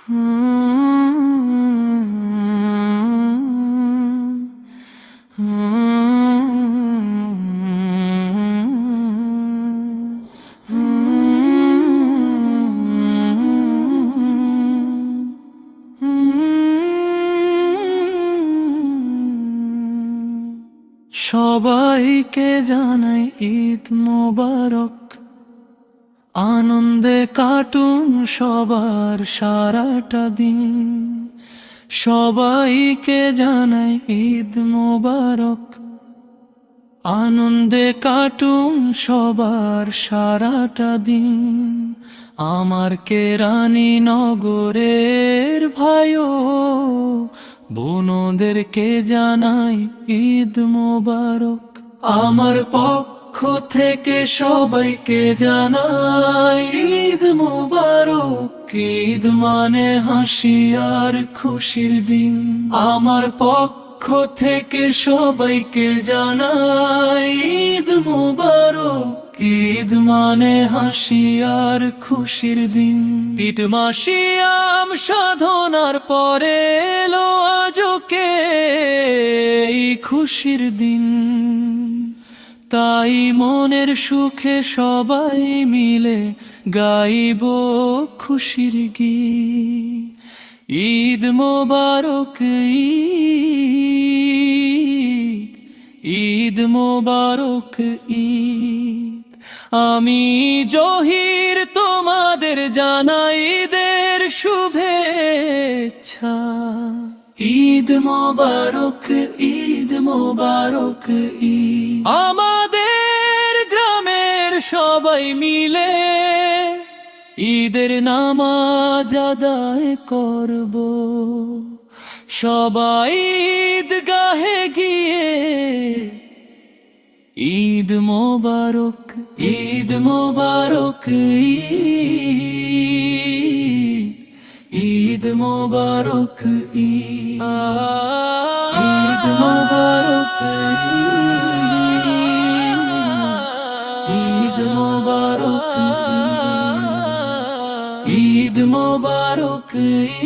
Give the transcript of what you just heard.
সবাইকে জানাই ঈদ মোবারক, আনন্দে কাটুন সবার সারাটা দিন। সবাইকে জানাই ঈদ মোবারক, আনন্দে কাটুন সবার সারাটা দিন। আমার কেরানী নগরের ভাইও বোনদেরকে জানাই ঈদ মোবারক। আমার পক্ষ থেকে সবাইকে জানাই ঈদ মোবারক। ঈদ মানে হাসি আর খুশির দিন। আমার পক্ষ থেকে সবাইকে জানাই ঈদ মোবারক। ঈদ মানে হাসি আর খুশির দিন। ঈদ মাসিয়াম সাধনার পরে এলো আজকে এই খুশির দিন। তাই মনের সুখে সবাই মিলে গাইব খুশির গীত। ঈদ মোবারক ঈদ, ঈদ মোবারক ঈদ। আমি জহির তোমাদের জানাই ঈদের শুভেচ্ছা। ঈদ মোবারক, ঈদ মোবারক ঈদ। আমাদের গ্রামের সবাই মিলে ঈদের নামাজ আদায় করব। সবাই ঈদগাহে গিয়ে ঈদ মোবারক, ঈদ মোবারক ঈদ, ঈদ মোবারক ঈদ। ঈদ মোবারক ঈদ, ঈদ মোবারক ঈদ, ঈদ মোবারক ঈদ।